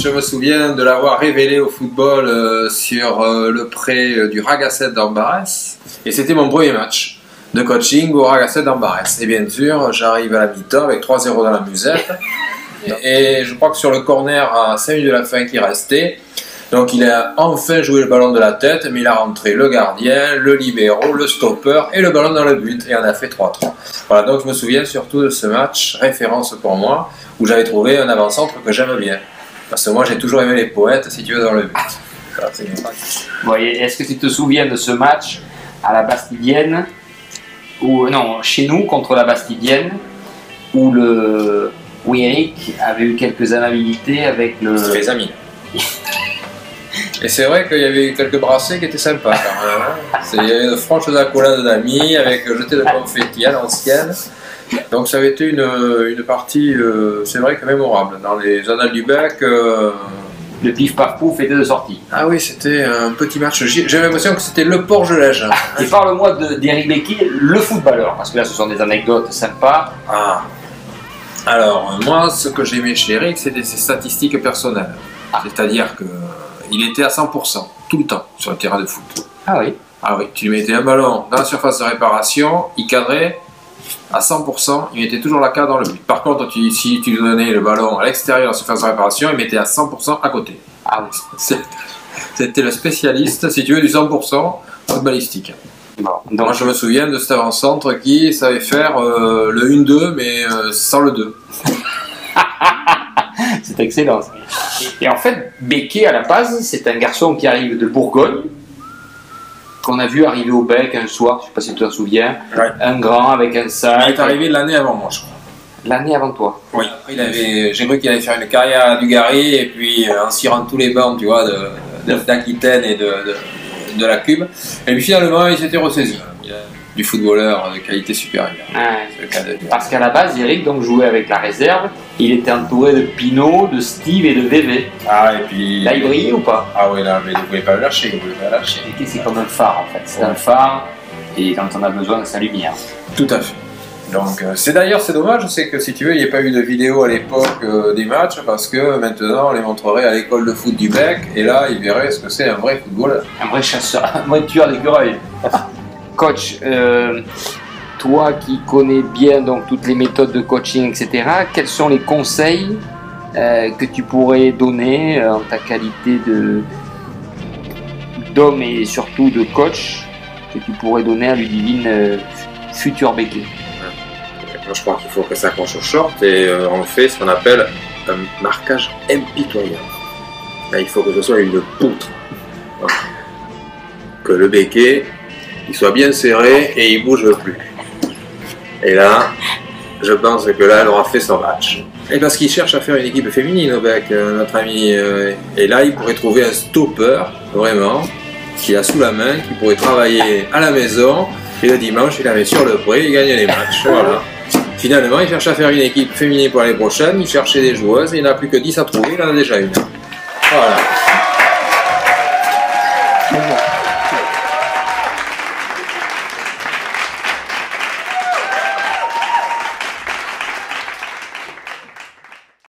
je me souviens de l'avoir révélé au football sur le pré du Ragacet d'Ambarès. Et c'était mon premier match de coaching au Ragacet d'Ambarès. Et bien sûr, j'arrive à la mi-temps avec 3-0 dans la musette. Et je crois que sur le corner à 5 minutes de la fin qui restait, donc il a enfin joué le ballon de la tête, mais il a rentré le gardien, le libéro, le stopper et le ballon dans le but. Et on a fait 3-3. Voilà, donc je me souviens surtout de ce match, référence pour moi, où j'avais trouvé un avant-centre que j'aime bien. Parce que moi j'ai toujours aimé les poètes, si tu veux, dans le but. Est-ce que tu te souviens de ce match à la Bastidienne, ou non, chez nous contre la Bastidienne, où Eric avait eu quelques amabilités avec le... Les amis. Et c'est vrai qu'il y avait eu quelques brassées qui étaient sympas quand même. Hein. Il y avait de franches accolades d'amis avec jeté de confetti à l'ancienne. Donc ça avait été une partie, c'est vrai que mémorable. Dans les annales du bac... Le pif paf pouf était de sortie. Ah oui, c'était un petit match. J'ai l'impression que c'était le Port-Gelège. Et parle-moi d'Eric Becquet, le footballeur, parce que là ce sont des anecdotes sympas. Ah. Alors, moi, ce que j'aimais chez Eric, c'était ses statistiques personnelles. C'est-à-dire qu'il était à 100%, tout le temps, sur le terrain de foot. Ah oui. Ah oui, tu lui mettais un ballon dans la surface de réparation, il cadrait à 100%, il mettait toujours la cadre dans le but. Par contre, si tu lui donnais le ballon à l'extérieur de la surface de réparation, il mettait à 100% à côté. Ah oui. C'était le spécialiste, si tu veux, du 100% balistique. Bon, donc... Moi, je me souviens de cet avant-centre qui savait faire le 1-2, mais sans le 2. C'est excellent. Et en fait, Becquet, à la base, c'est un garçon qui arrive de Bourgogne, qu'on a vu arriver au bec un soir, je ne sais pas si tu t'en souviens, ouais. Un grand avec un sac. Il est arrivé l'année avant moi, je crois. L'année avant toi? Oui. J'ai cru qu'il allait faire une carrière à Dugarry, et puis en cirant tous les bancs, tu vois, d'Aquitaine et de la Cube. Et puis finalement, il s'était ressaisi. Du footballeur de qualité supérieure. Ouais. Parce qu'à la base, Eric donc, jouait avec la réserve. Il était entouré de Pinot, de Steve et de VV. Ah, et puis... Là, il brillait ou pas? Ah oui, là, mais vous ne pouvez pas le lâcher. Vous pouvez pas le lâcher. Eric, c'est comme un phare, en fait. C'est un phare, et quand on a besoin de sa lumière. Tout à fait. Donc, c'est dommage, c'est que si tu veux, il n'y a pas eu de vidéo à l'époque des matchs, parce que maintenant, on les montrerait à l'école de foot du Bec, et là, ils verraient ce que c'est un vrai footballeur. Un vrai chasseur, un vrai tueur d'écureuils. Coach, toi qui connais bien donc, toutes les méthodes de coaching, etc., quels sont les conseils que tu pourrais donner en ta qualité d'homme et surtout de coach, que tu pourrais donner à Ludivine futur Becquet? Moi, je crois qu'il faut que ça accroche au short et on fait ce qu'on appelle un marquage impitoyable. Là, il faut que ce soit une poutre. Que le Becquet il soit bien serré et il bouge plus. Et là, je pense que là, elle aura fait son match. Et parce qu'il cherche à faire une équipe féminine au Bec, notre ami. Et là, il pourrait trouver un stopper, vraiment, qu'il a sous la main, qui pourrait travailler à la maison. Et le dimanche, il la met sur le pré, il gagne les matchs. Voilà. Finalement, il cherche à faire une équipe féminine pour l'année prochaine. Il cherchait des joueuses et il n'a plus que 10 à trouver, il en a déjà une. Voilà.